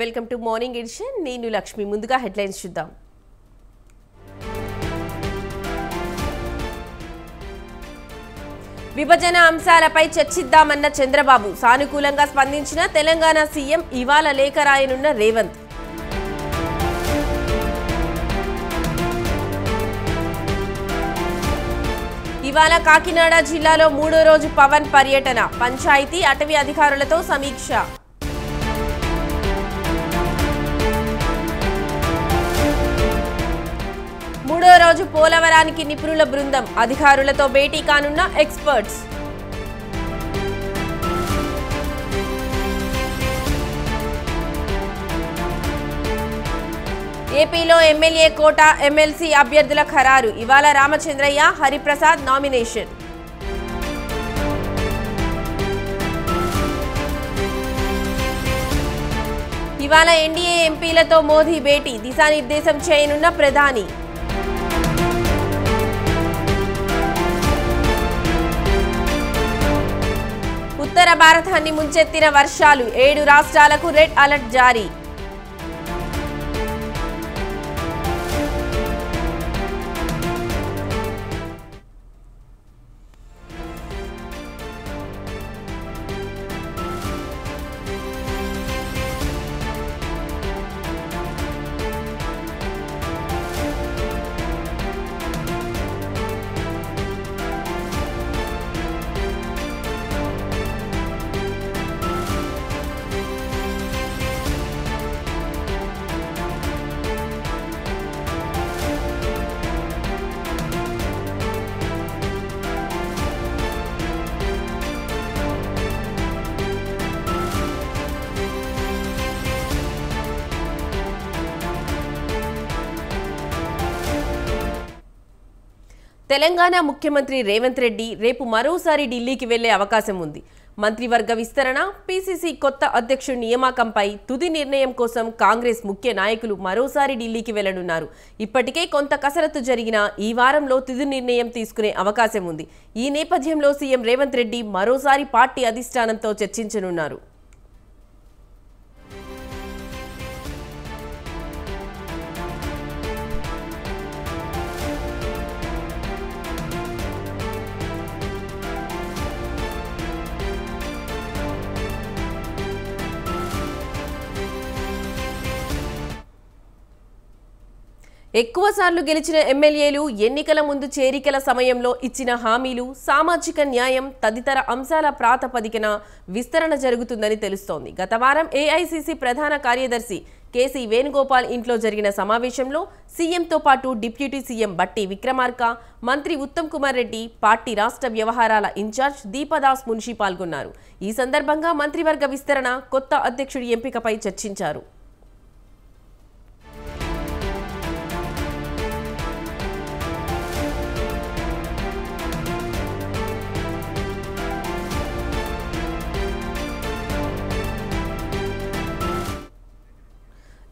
Welcome to morning edition. నేను లక్ష్మి. ముందుగా headlines చూద్దాం. విభజన అంశాలపై చర్చిద్దామన్న చంద్రబాబు, సానుకూలంగా స్పందించిన తెలంగాణ సీఎం. ఇవాళ లేఖ రాయనున్న రేవంత్. ఇవాళ కాకినాడ జిల్లాలో 3వ రోజు పవన్ పర్యటన. పంచాయతీ అటవీ అధికారులతో సమీక్ష. మూడో రోజు పోలవరానికి నిపుణుల బృందం. అధికారులతో భేటీ కానున్న ఎక్స్పర్ట్స్. ఏపీలో ఎమ్మెల్యే కోట, ఎమ్మెల్సీ అభ్యర్థుల ఖరారు. ఇవాళ రామచంద్రయ్య, హరిప్రసాద్ నామినేషన్. ఇవాళ ఎన్డీఏ ఎంపీలతో మోదీ భేటీ. దిశానిర్దేశం చేయనున్న ప్రధాని. ఉత్తర భారతాన్ని ముంచెత్తిన వర్షాలు. 7 రాష్ట్రాలకు రెడ్ అలర్ట్ జారీ. తెలంగాణ ముఖ్యమంత్రి రేవంత్ రెడ్డి రేపు మరోసారి ఢిల్లీకి వెళ్లే అవకాశం ఉంది. మంత్రివర్గ విస్తరణ, పీసీసీ కొత్త అధ్యక్షుడి నియామకంపై తుది నిర్ణయం కోసం కాంగ్రెస్ ముఖ్య నాయకులు మరోసారి ఢిల్లీకి వెళ్లనున్నారు. ఇప్పటికే కొంత కసరత్తు జరిగినా ఈ వారంలో తుది నిర్ణయం తీసుకునే అవకాశం ఉంది. ఈ నేపథ్యంలో సీఎం రేవంత్ రెడ్డి మరోసారి పార్టీ అధిష్టానంతో చర్చించనున్నారు. ఎక్కువసార్లు గెలిచిన ఎమ్మెల్యేలు ఎన్నికల ముందు చేరికల సమయంలో ఇచ్చిన హామీలు, సామాజిక న్యాయం తదితర అంశాల ప్రాతిపదికన విస్తరణ జరుగుతుందని తెలుస్తోంది. గత వారం ఏఐసీసీ ప్రధాన కార్యదర్శి కేసీ వేణుగోపాల్ ఇంట్లో జరిగిన సమావేశంలో సీఎంతో పాటు డిప్యూటీ సీఎం బట్టి విక్రమార్క, మంత్రి ఉత్తమ్ కుమార్ రెడ్డి, పార్టీ రాష్ట్ర వ్యవహారాల ఇన్ఛార్జ్ దీపదాస్ మున్షి పాల్గొన్నారు. ఈ సందర్భంగా మంత్రివర్గ విస్తరణ, కొత్త అధ్యక్షుడి ఎంపికపై చర్చించారు.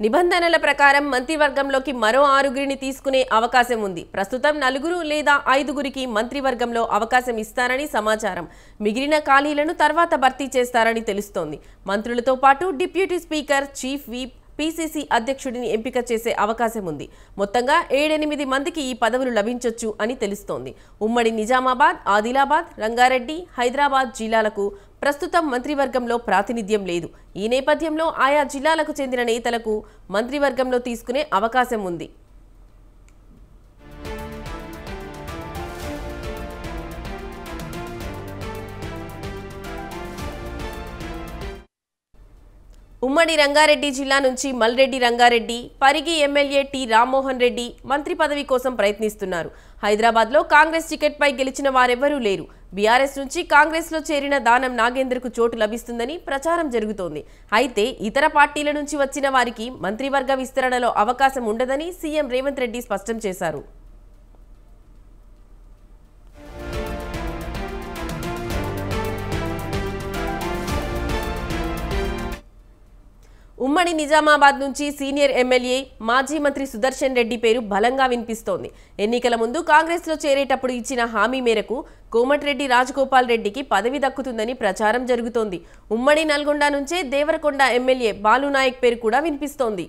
నిబంధనల ప్రకారం మంత్రివర్గంలోకి మరో 6గురిని తీసుకునే అవకాశం ఉంది. ప్రస్తుతం 4 లేదా 5గురికి మంత్రివర్గంలో అవకాశం ఇస్తారని సమాచారం. మిగిలిన ఖాళీలను తర్వాత భర్తీ చేస్తారని తెలుస్తోంది. మంత్రులతో పాటు deputy speaker, chief whip, PCC అధ్యక్షుడిని ఎంపిక చేసే అవకాశం ఉంది. మొత్తంగా 7-8 మందికి ఈ పదవులు లభించొచ్చు అని తెలుస్తోంది. ఉమ్మడి నిజామాబాద్, ఆదిలాబాద్, రంగారెడ్డి, హైదరాబాద్ జిల్లాలకు ప్రస్తుతం మంత్రివర్గంలో ప్రాతినిధ్యం లేదు. ఈ నేపథ్యంలో ఆయా జిల్లాలకు చెందిన నేతలకు మంత్రివర్గంలో తీసుకునే అవకాశం ఉంది. ఉమ్మడి రంగారెడ్డి జిల్లా నుంచి మల్రెడ్డి రంగారెడ్డి, పరిగి ఎమ్మెల్యే టి రామ్మోహన్ రెడ్డి మంత్రి పదవి కోసం ప్రయత్నిస్తున్నారు. హైదరాబాద్లో కాంగ్రెస్ టికెట్పై గెలిచిన వారెవరూ లేరు. బీఆర్ఎస్ నుంచి కాంగ్రెస్లో చేరిన దానం నాగేంద్రకు చోటు లభిస్తుందని ప్రచారం జరుగుతోంది. అయితే ఇతర పార్టీల నుంచి వచ్చిన వారికి మంత్రివర్గ విస్తరణలో అవకాశం ఉండదని సీఎం రేవంత్ రెడ్డి స్పష్టం చేశారు. ఉమ్మడి ఉమ్మడి నిజామాబాద్ నుంచి సీనియర్ ఎమ్మెల్యే మాజీ మంత్రి సుదర్శన్ రెడ్డి పేరు బలంగా వినిపిస్తోంది. ఎన్నికల ముందు కాంగ్రెస్లో చేరేటప్పుడు ఇచ్చిన హామీ మేరకు కోమటిరెడ్డి రాజగోపాల్ రెడ్డికి పదవి దక్కుతుందని ప్రచారం జరుగుతోంది. ఉమ్మడి నల్గొండ నుంచే దేవరకొండ ఎమ్మెల్యే బాలునాయక్ పేరు కూడా వినిపిస్తోంది.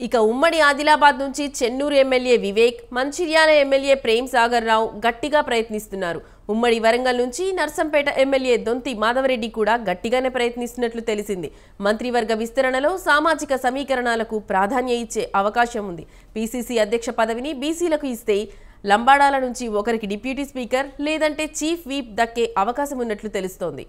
ఇక ఉమ్మడి ఆదిలాబాద్ నుంచి చెన్నూరు ఎమ్మెల్యే వివేక్, మంచిర్యాల ఎమ్మెల్యే ప్రేమ్ సాగర్ రావు గట్టిగా ప్రయత్నిస్తున్నారు. ఉమ్మడి వరంగల్ నుంచి నర్సంపేట ఎమ్మెల్యే దొంతి మాధవరెడ్డి కూడా గట్టిగానే ప్రయత్నిస్తున్నట్లు తెలిసింది. మంత్రివర్గ విస్తరణలో సామాజిక సమీకరణాలకు ప్రాధాన్యం ఇచ్చే అవకాశం ఉంది. పీసీసీ అధ్యక్ష పదవిని బీసీలకు ఇస్తే లంబాడాల నుంచి ఒకరికి డిప్యూటీ స్పీకర్ లేదంటే చీఫ్ వీప్ దక్కే అవకాశం ఉన్నట్లు తెలుస్తోంది.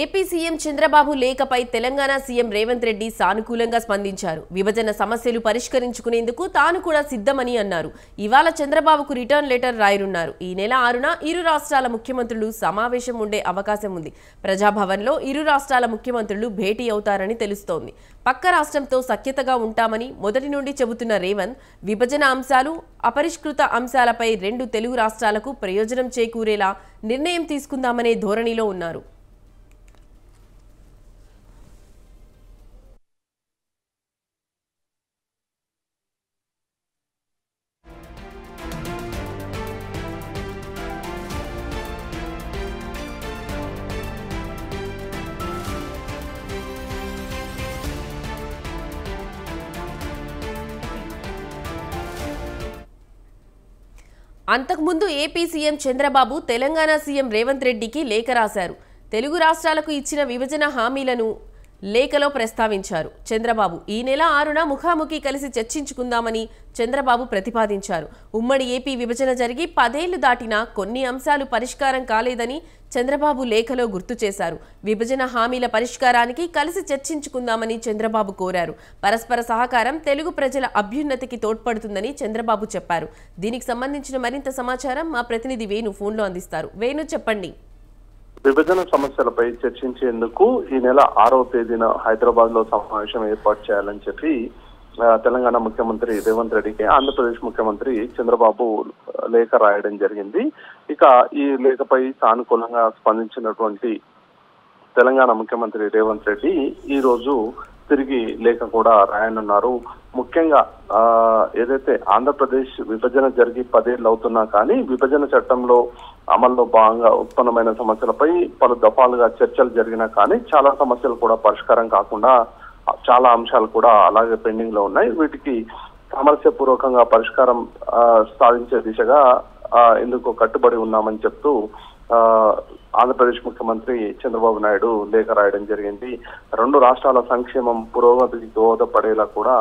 ఏపీ సీఎం చంద్రబాబు లేఖపై తెలంగాణ సీఎం రేవంత్ రెడ్డి సానుకూలంగా స్పందించారు. విభజన సమస్యలు పరిష్కరించుకునేందుకు తాను కూడా సిద్ధమని అన్నారు. ఇవాళ చంద్రబాబుకు రిటర్న్ లెటర్ రాయనున్నారు. ఈ నెల 6న ఇరు రాష్ట్రాల ముఖ్యమంత్రులు సమావేశం ఉండే అవకాశం ఉంది. ప్రజాభవన్లో ఇరు రాష్ట్రాల ముఖ్యమంత్రులు భేటీ అవుతారని తెలుస్తోంది. పక్క రాష్ట్రంతో సఖ్యతగా ఉంటామని మొదటి నుండి చెబుతున్న రేవంత్ విభజన అంశాలు, అపరిష్కృత అంశాలపై రెండు తెలుగు రాష్ట్రాలకు ప్రయోజనం చేకూరేలా నిర్ణయం తీసుకుందామనే ధోరణిలో ఉన్నారు. అంతకుముందు AP CM Chandrababu Telangana CM Revanth రెడ్డికి లేఖ రాశారు. తెలుగు రాష్ట్రాలకు ఇచ్చిన విభజన హామీలను లేఖలో ప్రస్తావించారు. చంద్రబాబు ఈ నెల 6న ముఖాముఖి కలిసి చర్చించుకుందామని చంద్రబాబు ప్రతిపాదించారు. ఉమ్మడి ఏపీ విభజన జరిగి 10 ఏళ్లు దాటినా కొన్ని అంశాలు పరిష్కారం కాలేదని చంద్రబాబు లేఖలో గుర్తు చేశారు. విభజన హామీల పరిష్కారానికి కలిసి చర్చించుకుందామని చంద్రబాబు కోరారు. పరస్పర సహకారం తెలుగు ప్రజల అభ్యున్నతికి తోడ్పడుతుందని చంద్రబాబు చెప్పారు. దీనికి సంబంధించిన మరింత సమాచారం మా ప్రతినిధి వేణు ఫోన్లో అందిస్తారు. వేణు, చెప్పండి. విభజన సమస్యలపై చర్చించేందుకు ఈ నెల 6వ తేదీన హైదరాబాద్ లో సమావేశం ఏర్పాటు చేయాలని చెప్పి తెలంగాణ ముఖ్యమంత్రి రేవంత్ రెడ్డికి ఆంధ్రప్రదేశ్ ముఖ్యమంత్రి చంద్రబాబు లేఖ రాయడం జరిగింది. ఇక ఈ లేఖపై సానుకూలంగా స్పందించినటువంటి తెలంగాణ ముఖ్యమంత్రి రేవంత్ రెడ్డి ఈ రోజు తిరిగి లేఖ కూడా రాయనున్నారు. ముఖ్యంగా ఏదైతే ఆంధ్రప్రదేశ్ విభజన జరిగి 10 ఏళ్ళు అవుతున్నా కానీ విభజన చట్టంలో అమల్లో భాగంగా ఉత్పన్నమైన సమస్యలపై పలు దఫాలుగా చర్చలు జరిగినా కానీ చాలా సమస్యలు కూడా పరిష్కారం కాకుండా చాలా అంశాలు కూడా అలాగే పెండింగ్ లో ఉన్నాయి. వీటికి సామరస్యపూర్వకంగా పరిష్కారం సాధించే దిశగా ఇందుకు కట్టుబడి ఉన్నామని చెప్తూ ఆంధ్రప్రదేశ్ ముఖ్యమంత్రి చంద్రబాబు నాయుడు లేఖ రాయడం జరిగింది. రెండు రాష్ట్రాల సంక్షేమం పురోగతికి దోహదపడేలా కూడా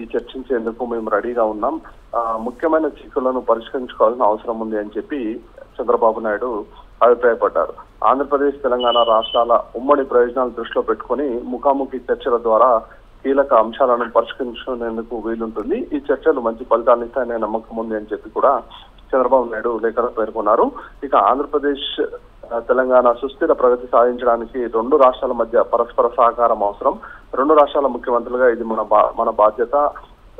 ఈ చర్చించేందుకు మేము రెడీగా ఉన్నాం. ముఖ్యమైన చిక్కులను పరిష్కరించుకోవాల్సిన అవసరం ఉంది అని చెప్పి చంద్రబాబు నాయుడు అభిప్రాయపడ్డారు. ఆంధ్రప్రదేశ్, తెలంగాణ రాష్ట్రాల ఉమ్మడి ప్రయోజనాలు దృష్టిలో పెట్టుకుని ముఖాముఖి చర్చల ద్వారా కీలక అంశాలను పరిష్కరించుకునేందుకు వీలుంటుంది. ఈ చర్చలు మంచి ఫలితాలను ఇస్తాయనే నమ్మకం ఉంది అని చెప్పి కూడా చంద్రబాబు నాయుడు లేఖలో పేర్కొన్నారు. ఇక ఆంధ్రప్రదేశ్, తెలంగాణ సుస్థిర ప్రగతి సాధించడానికి రెండు రాష్ట్రాల మధ్య పరస్పర సహకారం అవసరం. రెండు రాష్ట్రాల ముఖ్యమంత్రులుగా ఇది మన బాధ్యత.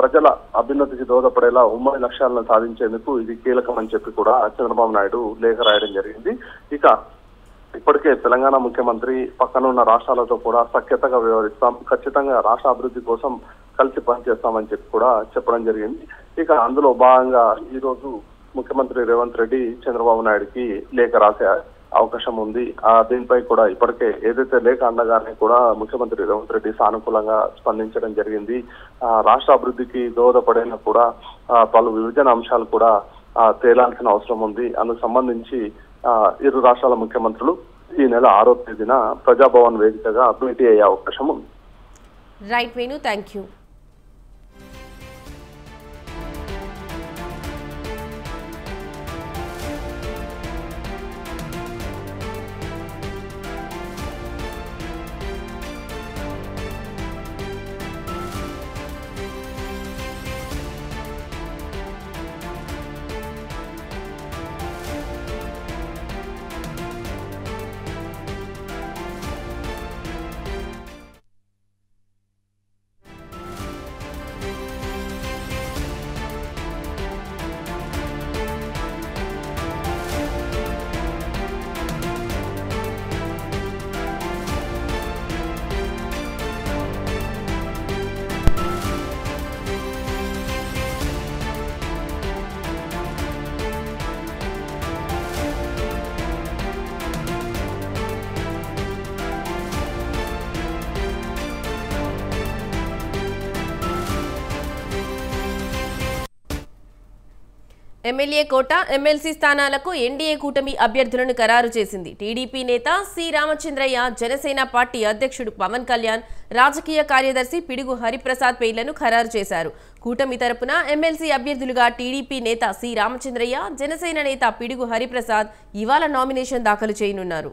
ప్రజల అభ్యున్నతికి దోహదపడేలా ఉమ్మడి లక్ష్యాలను సాధించేందుకు ఇది కీలకం అని చెప్పి కూడా చంద్రబాబు నాయుడు లేఖ రాయడం జరిగింది. ఇక ఇప్పటికే తెలంగాణ ముఖ్యమంత్రి పక్కన ఉన్న రాష్ట్రాలతో కూడా సఖ్యతగా వ్యవహరిస్తాం, ఖచ్చితంగా రాష్ట్ర అభివృద్ధి కోసం కలిసి పనిచేస్తామని చెప్పి కూడా చెప్పడం జరిగింది. ఇక అందులో భాగంగా ఈ రోజు ముఖ్యమంత్రి రేవంత్ రెడ్డి చంద్రబాబు నాయుడుకి లేఖ రాసే అవకాశం ఉంది. దీనిపై కూడా ఇప్పటికే ఏదైతే లేఖ అందగానే కూడా ముఖ్యమంత్రి రేవంత్ రెడ్డి సానుకూలంగా స్పందించడం జరిగింది. రాష్ట్ర అభివృద్ధికి దోహదపడేలా కూడా పలు విభజన అంశాలు కూడా తేలాల్సిన అవసరం ఉంది. అందుకు సంబంధించి ఇరు రాష్ట్రాల ముఖ్యమంత్రులు ఈ నెల 6వ తేదీన ప్రజాభవన్ వేదికగా భేటీ అయ్యే అవకాశం ఉంది. Right Venu, thank you. MLA quota, MLC స్థానాలకు ఎన్డీఏ కూటమి అభ్యర్థులను ఖరారు చేసింది. టీడీపీ నేత సి రామచంద్రయ్య, జనసేన పార్టీ అధ్యక్షుడు పవన్ కళ్యాణ్, రాజకీయ కార్యదర్శి పిడుగు హరిప్రసాద్ పేర్లను ఖరారు చేశారు. కూటమి తరపున ఎమ్మెల్సీ అభ్యర్థులుగా టీడీపీ నేత సి రామచంద్రయ్య, జనసేన నేత పిడుగు హరిప్రసాద్ ఇవాళ నామినేషన్ దాఖలు చేయనున్నారు.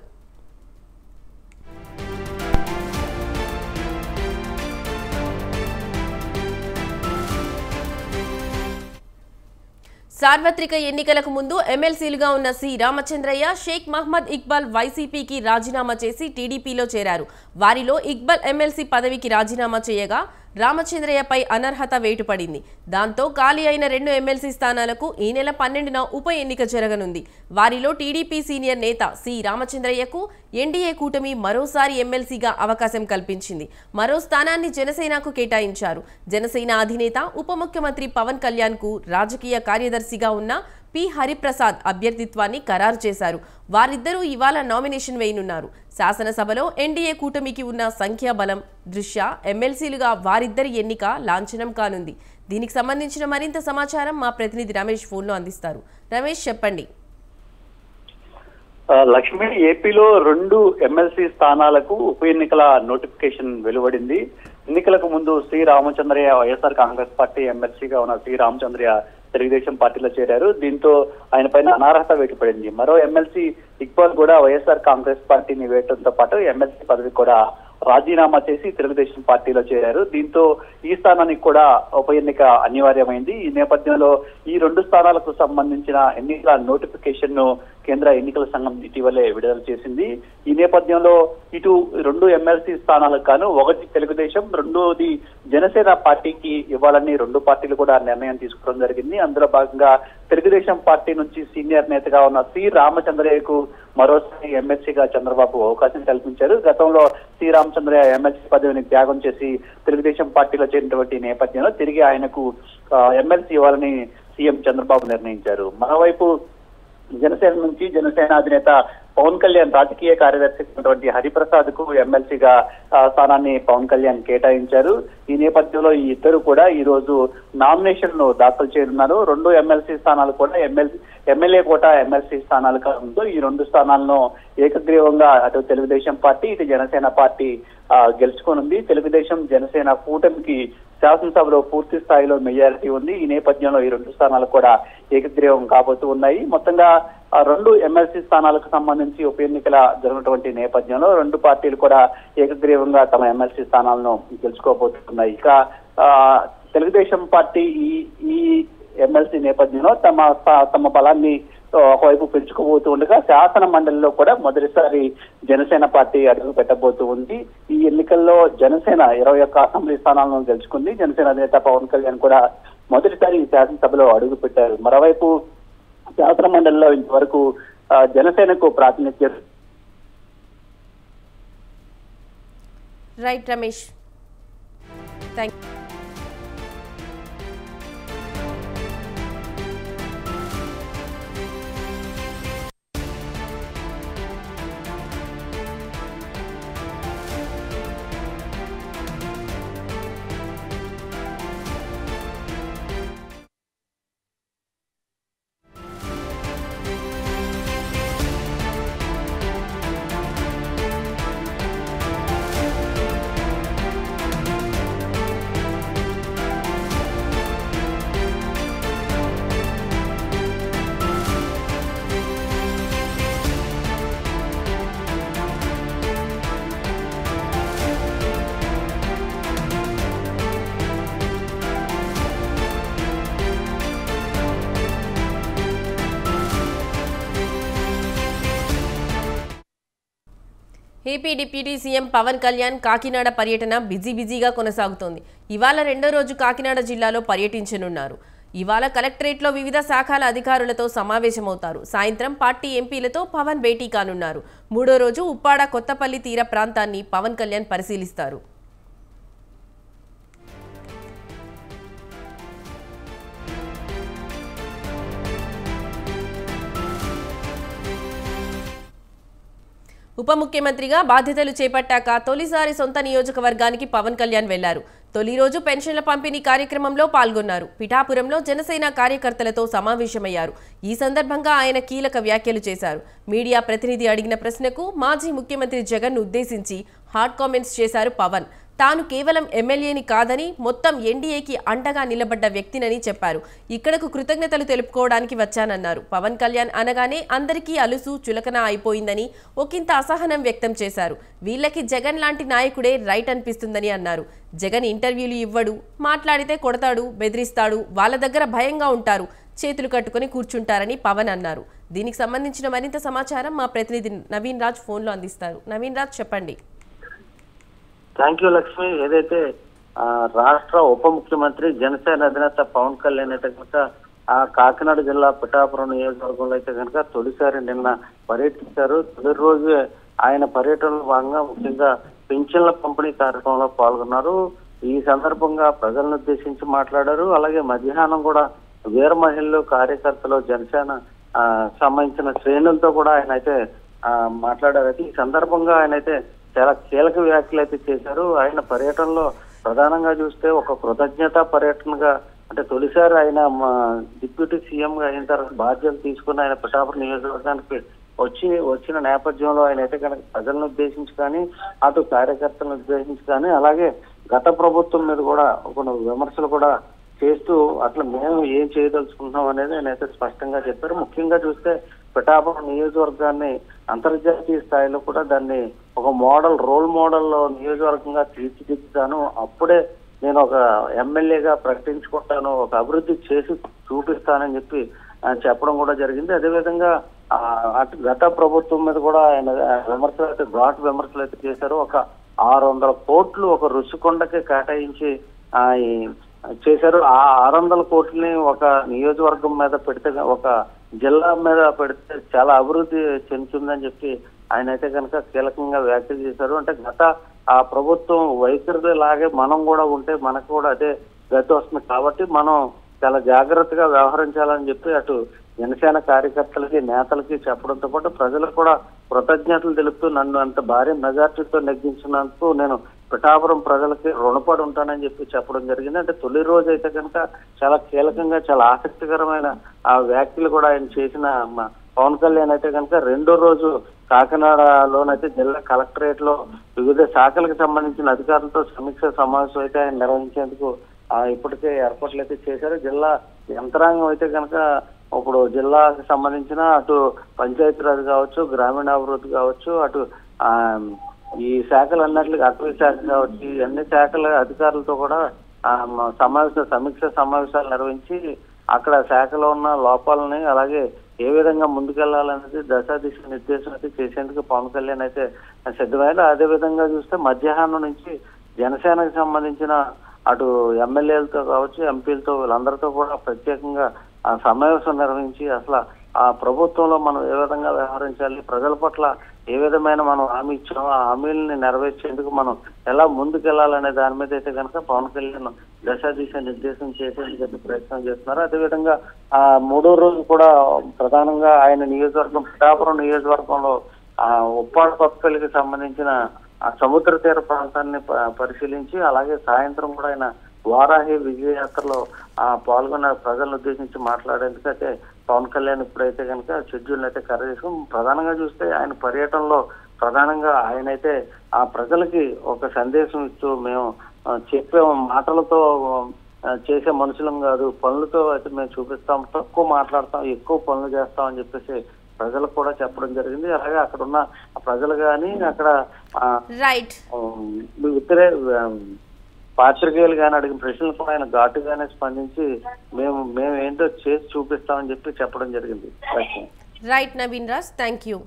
సార్వత్రిక ఎన్నికలకు ముందు ఎమ్మెల్సీలుగా ఉన్న సి రామచంద్రయ్య, షేక్ మహమ్మద్ ఇక్బాల్ వైసీపీకి రాజీనామా చేసి టీడీపీలో చేరారు. వారిలో ఇక్బాల్ ఎమ్మెల్సీ పదవికి రాజీనామా చేయగా రామచంద్రయ్యపై అనర్హత వేటు పడింది. దాంతో ఖాళీ అయిన 2 ఎమ్మెల్సీ స్థానాలకు ఈ నెల 12న ఉప ఎన్నిక జరగనుంది. వారిలో టీడీపీ సీనియర్ నేత సి రామచంద్రయ్యకు ఎన్డీఏ కూటమి మరోసారి ఎమ్మెల్సీగా అవకాశం కల్పించింది. మరో స్థానాన్ని జనసేనకు కేటాయించారు. జనసేన అధినేత ఉప ముఖ్యమంత్రి పవన్ కళ్యాణ్కు రాజకీయ కార్యదర్శిగా ఉన్న పి హరిప్రసాద్ అభ్యర్థిత్వాన్ని ఖరారు చేశారు. వారిద్దరూ ఇవాళ నామినేషన్ వేయనున్నారు. శాసనసభలో ఎన్డీఏ కూటమికి ఉన్న సంఖ్యాబలం దృష్ట్యా ఎమ్మెల్సీలుగా వారిద్దరి ఎన్నిక లాంఛనం కానుంది. దీనికి సంబంధించిన మరింత సమాచారం మా ప్రతినిధి రమేష్ ఫోన్లో అందిస్తారు. రమేష్, చెప్పండి. లక్ష్మి, ఏపీలో 2 ఎమ్మెల్సీ స్థానాలకు ఉప ఎన్నికల నోటిఫికేషన్ వెలువడింది. ఎన్నికలకు ముందు సి రామచంద్రయ్య వైఎస్ఆర్ కాంగ్రెస్ పార్టీ ఎమ్మెల్సీగా ఉన్న సి రామచంద్రయ్య తెలుగుదేశం పార్టీలో చేరారు. దీంతో ఆయన పైన అనర్హత వేటు పడింది. మరో ఎమ్మెల్సీ ఇక్బాల్ కూడా వైఎస్ఆర్ కాంగ్రెస్ పార్టీని వేయడంతో పాటు ఎమ్మెల్సీ పదవి కూడా రాజీనామా చేసి తెలుగుదేశం పార్టీలో చేరారు. దీంతో ఈ స్థానానికి కూడా ఉప ఎన్నిక అనివార్యమైంది. ఈ నేపథ్యంలో ఈ 2 స్థానాలకు సంబంధించిన ఎన్నికల నోటిఫికేషన్ ను కేంద్ర ఎన్నికల సంఘం ఇటీవలే విడుదల చేసింది. ఈ నేపథ్యంలో ఇటు 2 ఎమ్మెల్సీ స్థానాలకు గాను ఒకటి తెలుగుదేశం, రెండోది జనసేన పార్టీకి ఇవ్వాలని 2 పార్టీలు కూడా నిర్ణయం తీసుకోవడం జరిగింది. అందులో భాగంగా తెలుగుదేశం పార్టీ నుంచి సీనియర్ నేతగా ఉన్న సి రామచంద్రయ్యకు మరోసారి ఎమ్మెల్సీగా చంద్రబాబు అవకాశం కల్పించారు. గతంలో సి రామచంద్రయ్య ఎమ్మెల్సీ పదవిని త్యాగం చేసి తెలుగుదేశం పార్టీలో చేరినటువంటి నేపథ్యంలో తిరిగి ఆయనకు ఎమ్మెల్సీ ఇవ్వాలని సీఎం చంద్రబాబు నిర్ణయించారు. మరోవైపు జనసేన నుంచి జనసేన అధినేత పవన్ కళ్యాణ్ రాజకీయ కార్యదర్శి హరిప్రసాద్ కు ఎమ్మెల్సీగా స్థానాన్ని పవన్ కళ్యాణ్ కేటాయించారు. ఈ నేపథ్యంలో ఈ ఇద్దరు కూడా ఈ రోజు నామినేషన్ ను దాఖలు చేయనున్నారు. 2 ఎమ్మెల్సీ స్థానాలు కూడా ఎమ్మెల్యే కోట ఎమ్మెల్సీ స్థానాలు కావడంతో ఈ 2 స్థానాలను ఏకగ్రీవంగా అటు తెలుగుదేశం పార్టీ ఇటు జనసేన పార్టీ గెలుచుకోనుంది. తెలుగుదేశం జనసేన కూటమికి శాసనసభలో పూర్తి స్థాయిలో మెజారిటీ ఉంది. ఈ నేపథ్యంలో ఈ 2 స్థానాలు కూడా ఏకగ్రీవం కాబోతూ ఉన్నాయి. మొత్తంగా 2 ఎమ్మెల్సీ స్థానాలకు సంబంధించి ఉప ఎన్నికల జరిగినటువంటి నేపథ్యంలో 2 పార్టీలు కూడా ఏకగ్రీవంగా తమ ఎమ్మెల్సీ స్థానాలను గెలుచుకోబోతున్నాయి. ఇక తెలుగుదేశం పార్టీ ఈ ఎమ్మెల్సీ నేపథ్యంలో తమ బలాన్ని ఒకవైపు పెంచుకోబోతూ ఉండగా శాసన మండలిలో కూడా మొదటిసారి జనసేన పార్టీ అడుగు పెట్టబోతూ ఉంది. ఈ ఎన్నికల్లో జనసేన 21 అసెంబ్లీ స్థానాలను గెలుచుకుంది. జనసేన అధినేత పవన్ కళ్యాణ్ కూడా మొదటిసారి శాసనసభలో అడుగు పెట్టారు. మరోవైపు శాసన మండలిలో ఇంతవరకు జనసేనకు ప్రాతినిధ్యం. Right Ramesh, thank you. AP deputy CM Pawan Kalyan Kakinada పర్యటన బిజీగా కొనసాగుతోంది. ఇవాళ రెండో రోజు కాకినాడ జిల్లాలో పర్యటించనున్నారు. ఇవాళ కలెక్టరేట్లో వివిధ శాఖల అధికారులతో సమావేశమవుతారు. సాయంత్రం పార్టీ ఎంపీలతో పవన్ భేటీ కానున్నారు. మూడో రోజు ఉప్పాడ కొత్తపల్లి తీర ప్రాంతాన్ని పవన్ కళ్యాణ్ పరిశీలిస్తారు. ఉప ముఖ్యమంత్రిగా బాధ్యతలు చేపట్టాక తొలిసారి సొంత నియోజకవర్గానికి పవన్ కళ్యాణ్ వెళ్లారు. తొలి రోజు పెన్షన్ల పంపిణీ కార్యక్రమంలో పాల్గొన్నారు. పిఠాపురంలో జనసేన కార్యకర్తలతో సమావేశమయ్యారు. ఈ సందర్భంగా ఆయన కీలక వ్యాఖ్యలు చేశారు. మీడియా ప్రతినిధి అడిగిన ప్రశ్నకు మాజీ ముఖ్యమంత్రి జగన్ను ఉద్దేశించి హాట్ కామెంట్స్ చేశారు పవన్. తాను కేవలం ఎమ్మెల్యేని కాదని మొత్తం ఎన్డీఏకి అండగా నిలబడ్డ వ్యక్తినని చెప్పారు. ఇక్కడకు కృతజ్ఞతలు తెలుపుకోవడానికి వచ్చానన్నారు. పవన్ కళ్యాణ్ అనగానే అందరికీ అలుసు చులకన అయిపోయిందని ఒకంత అసహనం వ్యక్తం చేశారు. వీళ్ళకి జగన్ లాంటి నాయకుడే రైట్ అనిపిస్తుందని అన్నారు. జగన్ ఇంటర్వ్యూలు ఇవ్వడు, మాట్లాడితే కొడతాడు, బెదిరిస్తాడు, వాళ్ళ దగ్గర భయంగా ఉంటారు, చేతులు కట్టుకుని కూర్చుంటారని పవన్ అన్నారు. దీనికి సంబంధించిన మరింత సమాచారం మా ప్రతినిధి నవీన్ రాజ్ ఫోన్లో అందిస్తారు. నవీన్ రాజ్, చెప్పండి. Thank you Lakshmi. ఏదైతే రాష్ట్ర ఉప ముఖ్యమంత్రి జనసేన అధినేత పవన్ కళ్యాణ్ అయితే కనుక కాకినాడ జిల్లా పిఠాపురం నియోజకవర్గంలో అయితే కనుక తొలిసారి నిన్న పర్యటించారు. తొలి రోజు ఆయన పర్యటనలో భాగంగా ముఖ్యంగా పెన్షన్ల పంపిణీ కార్యక్రమంలో పాల్గొన్నారు. ఈ సందర్భంగా ప్రజలను ఉద్దేశించి మాట్లాడారు. అలాగే మధ్యాహ్నం కూడా వీర మహిళలు, కార్యకర్తలు, జనసేన సంబంధించిన శ్రేణులతో కూడా ఆయన అయితే మాట్లాడారు. ఈ సందర్భంగా ఆయన అయితే చాలా కీలక వ్యాఖ్యలు అయితే చేశారు. ఆయన పర్యటనలో ప్రధానంగా చూస్తే ఒక కృతజ్ఞత పర్యటనగా, అంటే తొలిసారి ఆయన డిప్యూటీ సీఎం గా అయిన తర్వాత బాధ్యతలు తీసుకుని ఆయన పిఠాపురం నియోజకవర్గానికి వచ్చిన నేపథ్యంలో ఆయన అయితే కనుక ప్రజలను ఉద్దేశించి కానీ, అటు కార్యకర్తలను ఉద్దేశించి కానీ, అలాగే గత ప్రభుత్వం మీద కూడా కొన్ని విమర్శలు కూడా చేస్తూ అట్లా మేము ఏం చేయదలుచుకుంటున్నాం అనేది ఆయన అయితే స్పష్టంగా చెప్పారు. ముఖ్యంగా చూస్తే పిఠాపురం నియోజకవర్గాన్ని అంతర్జాతీయ స్థాయిలో కూడా దాన్ని ఒక రోల్ మోడల్ నియోజకవర్గంగా తీర్చిదిద్దుతాను, అప్పుడే నేను ఒక ఎమ్మెల్యేగా ప్రకటించుకుంటాను, ఒక అభివృద్ధి చేసి చూపిస్తానని చెప్పి చెప్పడం కూడా జరిగింది. అదేవిధంగా అటు గత ప్రభుత్వం మీద కూడా ఆయన ఘాటు విమర్శలు అయితే చేశారు. ఒక 600 కోట్లు ఒక రుషికొండకి కేటాయించి చేశారు. ఆ 600 కోట్లని ఒక నియోజకవర్గం మీద పెడితే, ఒక జిల్లా మీద పెడితే చాలా అభివృద్ధి చెందుతుందని చెప్పి ఆయన అయితే కనుక కీలకంగా వ్యాఖ్యలు చేశారు. అంటే గత ఆ ప్రభుత్వం వైఖరి లాగే మనం కూడా ఉంటే మనకు కూడా అదే గతి వస్తుంది, కాబట్టి మనం చాలా జాగ్రత్తగా వ్యవహరించాలని చెప్పి అటు జనసేన కార్యకర్తలకి, నేతలకి చెప్పడంతో పాటు ప్రజలకు కూడా కృతజ్ఞతలు తెలుపుతూ నన్ను అంత భారీ మెజార్టీతో నెగ్గించినందుకు నేను పిఠాపురం ప్రజలకి రుణపడి ఉంటానని చెప్పి చెప్పడం జరిగింది. అంటే తొలి రోజు అయితే కనుక చాలా కీలకంగా, చాలా ఆసక్తికరమైన ఆ వ్యాఖ్యలు కూడా ఆయన చేసిన పవన్ కళ్యాణ్ అయితే కనుక రెండో రోజు కాకినాడలోనైతే జిల్లా కలెక్టరేట్ లో వివిధ శాఖలకు సంబంధించిన అధికారులతో సమీక్ష సమావేశం అయితే ఆయన నిర్వహించేందుకు ఇప్పటికే ఏర్పాట్లు అయితే చేశారు. జిల్లా యంత్రాంగం అయితే కనుక ఇప్పుడు జిల్లాకు సంబంధించిన అటు పంచాయతీరాజ్ కావచ్చు, గ్రామీణాభివృద్ధి కావచ్చు, అటు ఈ శాఖలన్నిటికీ అటవీ శాఖ కావచ్చు, ఈ అన్ని శాఖల అధికారులతో కూడా సమీక్ష సమావేశాలు నిర్వహించి అక్కడ శాఖలో ఉన్న లోపాలని, అలాగే ఏ విధంగా ముందుకెళ్లాలనేది దిశ నిర్దేశం అయితే చేసేందుకు పవన్ కళ్యాణ్ అయితే సిద్ధమయ్యారు. అదే విధంగా చూస్తే మధ్యాహ్నం నుంచి జనసేనకు సంబంధించిన అటు ఎమ్మెల్యేలతో కావచ్చు, ఎంపీలతో, వీళ్ళందరితో కూడా ప్రత్యేకంగా సమావేశం నిర్వహించి అసలు ఆ ప్రభుత్వంలో మనం ఏ విధంగా వ్యవహరించాలి, ప్రజల పట్ల ఏ విధమైన మనం హామీ ఇచ్చామో ఆ హామీలని నెరవేర్చేందుకు మనం ఎలా ముందుకెళ్లాలనే దాని మీద అయితే కనుక పవన్ కళ్యాణ్ దిశ నిర్దేశం చేసేందుకు ప్రయత్నం చేస్తున్నారు. అదేవిధంగా మూడో రోజు కూడా ప్రధానంగా ఆయన నియోజకవర్గం పిఠాపురం నియోజకవర్గంలో ఉప్పాడ కొత్తపల్లికి సంబంధించిన సముద్ర తీర ప్రాంతాన్ని పరిశీలించి, అలాగే సాయంత్రం కూడా ఆయన వారాహి విజయయాత్రలో పాల్గొన్న ప్రజలను ఉద్దేశించి మాట్లాడేందుకైతే పవన్ కళ్యాణ్ ఇప్పుడైతే కనుక షెడ్యూల్ అయితే ఖరారు. ప్రధానంగా చూస్తే ఆయన పర్యటనలో ప్రధానంగా ఆయనైతే ఆ ప్రజలకి ఒక సందేశం ఇస్తూ, మేము చెప్పే మాటలతో చేసే మనుషులం కాదు, పనులతో అయితే మేము చూపిస్తాం, తక్కువ మాట్లాడతాం, ఎక్కువ పనులు చేస్తాం అని చెప్పేసి ప్రజలకు కూడా చెప్పడం జరిగింది. అలాగే అక్కడ ఉన్న ప్రజలు కానీ అక్కడ ఇతరే పాత్రికేయులు కానీ అడిగిన ప్రశ్నలకు ఆయన ఘాటుగానే స్పందించి మేము ఏంటో చేసి చూపిస్తామని చెప్పి చెప్పడం జరిగింది. Right Naveen Raj, thank you.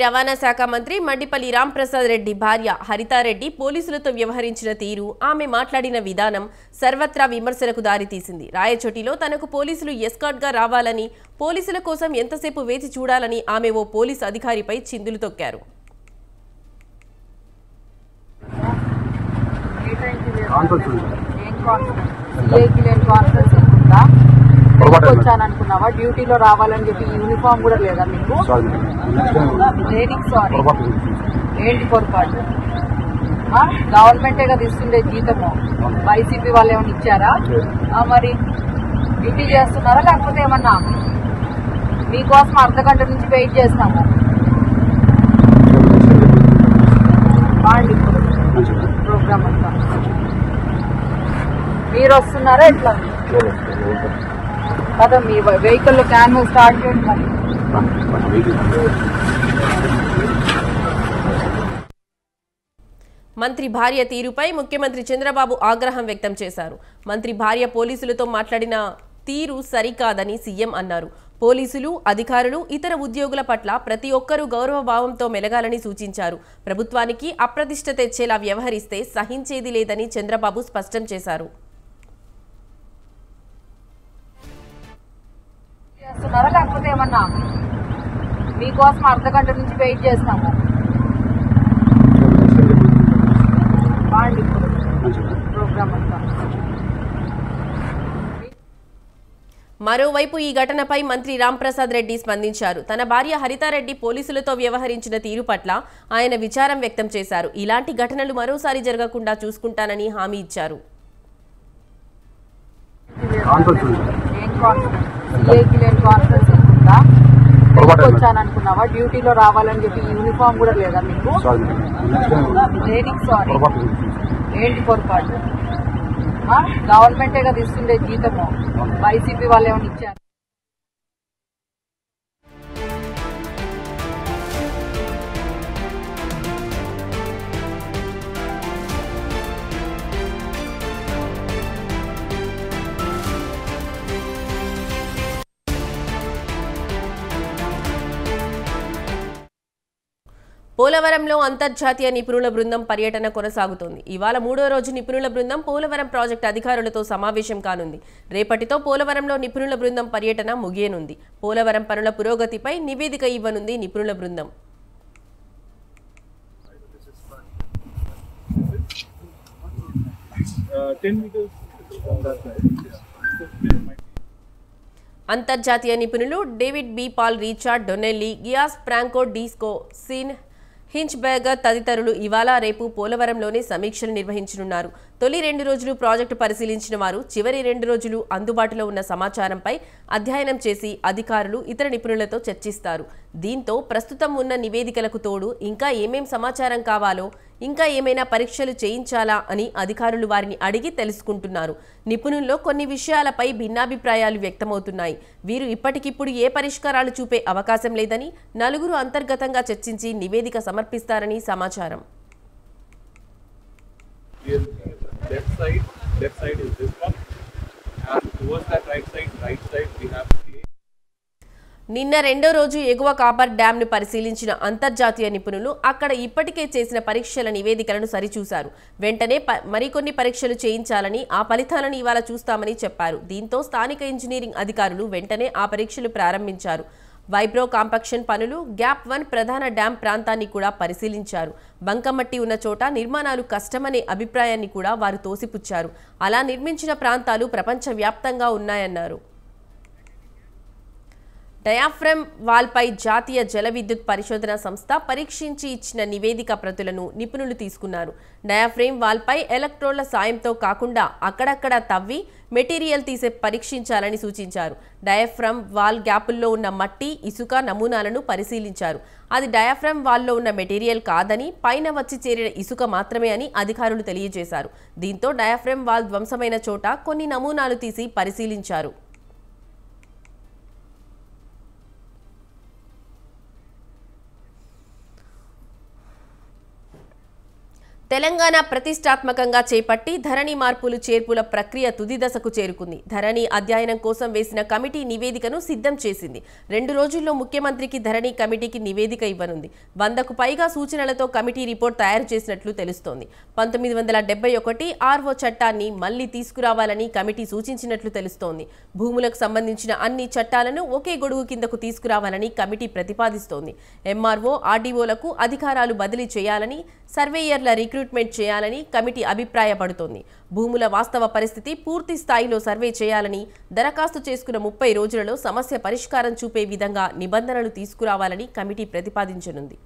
రవాణా శాఖ మంత్రి మడ్డిపల్లి రాంప్రసాద్ రెడ్డి భార్య హరితారెడ్డి పోలీసులతో వ్యవహరించిన తీరు, ఆమె మాట్లాడిన విధానం సర్వత్రా విమర్శలకు దారితీసింది. రాయచోటిలో తనకు పోలీసులు ఎస్కార్ట్గా రావాలని, పోలీసుల కోసం ఎంతసేపు వేచి చూడాలని ఆమె ఓ పోలీసు అధికారిపై చిందులు తొక్కారు. వచ్చాననుకున్నావా? డ్యూటీలో రావాలని చెప్పి యూనిఫామ్ కూడా లేదా మీకు? దేనికి సారీ? ఏంటి పొరపాటు? గవర్నమెంటే కదా ఇస్తుండే జీతము, వైసీపీ వాళ్ళు ఏమైనా ఇచ్చారా? మరి డ్యూటీ చేస్తున్నారా లేకపోతే ఏమన్నా? మీకోసం అర్ధగంట నుంచి వెయిట్ చేస్తాము. బాగుంది ప్రోగ్రామ్ అంతా. మీరు వస్తున్నారా ఎట్లా? కదా మీ వెహికల్ లో క్యాన్వాస్ స్టార్ట్ చేయండి. మంత్రి భార్య తీరుపై ముఖ్యమంత్రి చంద్రబాబు ఆగ్రహం వ్యక్తం చేశారు. మంత్రి భార్య పోలీసులతో మాట్లాడిన తీరు సరికాదని సీఎం అన్నారు. పోలీసులు, అధికారులు, ఇతర ఉద్యోగుల పట్ల ప్రతి ఒక్కరూ గౌరవభావంతో మెలగాలని సూచించారు. ప్రభుత్వానికి అప్రతిష్ట తెచ్చేలా వ్యవహరిస్తే సహించేది లేదని చంద్రబాబు స్పష్టం చేశారు. చేస్తున్నారా లేకపోతే ఏమన్నా? మీకోసం అర్ధగంట నుంచి వెయిట్ చేస్తాము. బాగుంది ప్రోగ్రామ్ అంతా. మరోవైపు ఈ ఘటనపై మంత్రి రాంప్రసాద్ రెడ్డి స్పందించారు. తన భార్య హరితారెడ్డి పోలీసులతో వ్యవహరించిన తీరు పట్ల ఆయన విచారం వ్యక్తం చేశారు. ఇలాంటి ఘటనలు మరోసారి జరగకుండా చూసుకుంటానని హామీ ఇచ్చారు. వచ్చాననుకున్నావా? డ్యూటీలో రావాలని చెప్పి యూనిఫామ్ కూడా లేదా మీకు? దేనికి సారీ? ఏంటి పొరపాటు? గవర్నమెంటే కదా ఇస్తుండే జీతము, వైసీపీ వాళ్ళు ఏమైనా ఇచ్చారు? పోలవరంలో అంతర్జాతీయ నిపుణుల బృందం పర్యటన కొనసాగుతోంది. ఇవాళ 3వ రోజు నిపుణుల బృందం పోలవరం ప్రాజెక్టు అధికారులతో సమావేశం కానుంది. రేపటితో పోలవరంలో నిపుణుల బృందం పర్యటన ముగియనుంది. పోలవరం పనుల పురోగతిపై నివేదిక ఇవ్వనుంది నిపుణుల బృందం. అంతర్జాతీయ నిపుణులు David B Paul, Richard Donnelly, గియాస్ ఫ్రాంకో డీస్కో, సీన్ హించ్బెర్గర్ తదితరులు ఇవాళ రేపు పోలవరంలోనే సమీక్షలు నిర్వహించనున్నారు. తొలి 2 రోజులు ప్రాజెక్టు పరిశీలించిన వారు చివరి 2 రోజులు అందుబాటులో ఉన్న సమాచారంపై అధ్యయనం చేసి అధికారులు, ఇతర నిపుణులతో చర్చిస్తారు. దీంతో ప్రస్తుతం ఉన్న నివేదికలకు తోడు ఇంకా ఏమేం సమాచారం కావాలో, ఇంకా ఏమైనా పరీక్షలు చేయించాలా అని అధికారులు వారిని అడిగి తెలుసుకుంటున్నారు. నిపుణుల్లో కొన్ని విషయాలపై భిన్నాభిప్రాయాలు వ్యక్తమవుతున్నాయి. వీరు ఇప్పటికిప్పుడు ఏ పరిష్కారాలు చూపే అవకాశం లేదని, నలుగురు అంతర్గతంగా చర్చించి నివేదిక సమర్పిస్తారని సమాచారం. Left side is this one, and towards that right side we have నిన్న 2వ రోజు ఎగువ కాపర్ డ్యాంను పరిశీలించిన అంతర్జాతీయ నిపుణులు అక్కడ ఇప్పటికే చేసిన పరీక్షల నివేదికలను సరిచూశారు. వెంటనే మరికొన్ని పరీక్షలు చేయించాలని, ఆ ఫలితాలను ఇవాళ చూస్తామని చెప్పారు. దీంతో స్థానిక ఇంజనీరింగ్ అధికారులు వెంటనే ఆ పరీక్షలు ప్రారంభించారు. వైబ్రో కాంపాక్షన్ పనులు, గ్యాప్ 1 ప్రధాన డ్యాం ప్రాంతాన్ని కూడా పరిశీలించారు. బంకమట్టి ఉన్న చోట నిర్మాణాలు కష్టమనే అభిప్రాయాన్ని కూడా వారు తోసిపుచ్చారు. అలా నిర్మించిన ప్రాంతాలు ప్రపంచవ్యాప్తంగా ఉన్నాయన్నారు. డయాఫ్రమ్ వాల్పై జాతీయ జల విద్యుత్ పరిశోధన సంస్థ పరీక్షించి ఇచ్చిన నివేదిక ప్రతులను నిపుణులు తీసుకున్నారు. డయాఫ్రేమ్ వాల్పై ఎలక్ట్రోడ్ల సాయంతో కాకుండా అక్కడక్కడ తవ్వి మెటీరియల్ తీసే పరీక్షించాలని సూచించారు. డయాఫ్రమ్ వాల్ గ్యాపుల్లో ఉన్న మట్టి, ఇసుక నమూనాలను పరిశీలించారు. అది డయాఫ్రమ్ వాల్లో ఉన్న మెటీరియల్ కాదని, పైన వచ్చి చేరిన ఇసుక మాత్రమే అని అధికారులు తెలియజేశారు. దీంతో డయాఫ్రమ్ వాల్ ధ్వంసమైన చోట కొన్ని నమూనాలు తీసి పరిశీలించారు. తెలంగాణ ప్రతిష్టాత్మకంగా చేపట్టి ధరణి మార్పులు చేర్పుల ప్రక్రియ తుది దశకు చేరుకుంది. ధరణి అధ్యయనం కోసం వేసిన కమిటీ నివేదికను సిద్ధం చేసింది. 2 రోజుల్లో ముఖ్యమంత్రికి ధరణి కమిటీకి నివేదిక ఇవ్వనుంది. 100కు పైగా సూచనలతో కమిటీ రిపోర్ట్ తయారు చేసినట్లు తెలుస్తోంది. 1971 ఆర్ఓ చట్టాన్ని మళ్లీ తీసుకురావాలని కమిటీ సూచించినట్లు తెలుస్తోంది. భూములకు సంబంధించిన అన్ని చట్టాలను ఒకే గొడుగు కిందకు తీసుకురావాలని కమిటీ ప్రతిపాదిస్తోంది. ఎంఆర్ఓ, ఆర్డీఓలకు అధికారాలు బదిలీ చేయాలని, సర్వేయర్ల రిక్రూట్మెంట్ చేయాలని కమిటీ అభిప్రాయపడుతోంది. భూముల వాస్తవ పరిస్థితి పూర్తి స్థాయిలో సర్వే చేయాలని, దరఖాస్తు చేసుకున్న 30 రోజులలో సమస్య పరిష్కారం చూపే విధంగా నిబంధనలు తీసుకురావాలని కమిటీ ప్రతిపాదించనుంది.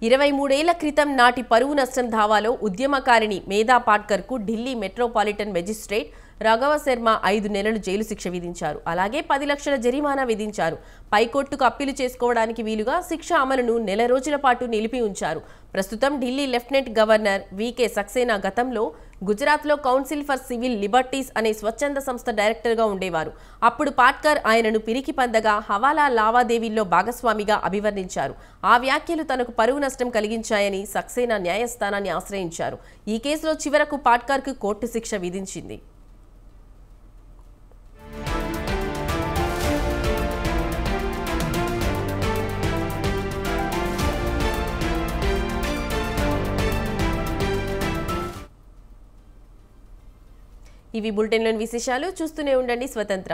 ఇరవై 23 ఏళ్ల క్రితం నాటి పరువు నష్టం దావాలో ఉద్యమకారిణి మేధా పాట్కర్కు ఢిల్లీ మెట్రోపాలిటన్ మెజిస్ట్రేట్ రాఘవ శర్మ 5 నెలలు జైలు శిక్ష విధించారు. అలాగే 10 లక్షల జరిమానా విధించారు. పైకోర్టుకు అప్పీలు చేసుకోవడానికి వీలుగా శిక్ష అమలును నెల రోజుల పాటు నిలిపి ఉంచారు. ప్రస్తుతం Delhi lieutenant governor VK Saxena గతంలో గుజరాత్లో కౌన్సిల్ ఫర్ సివిల్ లిబర్టీస్ అనే స్వచ్ఛంద సంస్థ డైరెక్టర్గా ఉండేవారు. అప్పుడు పాట్కర్ ఆయనను పిరికి పందగా హవాలా లావాదేవీల్లో భాగస్వామిగా అభివర్ణించారు. ఆ వ్యాఖ్యలు తనకు పరువు నష్టం కలిగించాయని సక్సేనా న్యాయస్థానాన్ని ఆశ్రయించారు. ఈ కేసులో చివరకు పాట్కర్కు కోర్టు శిక్ష విధించింది. ఇవి బులెటిన్లోని విశేషాలు. చూస్తూనే ఉండండి స్వతంత్ర.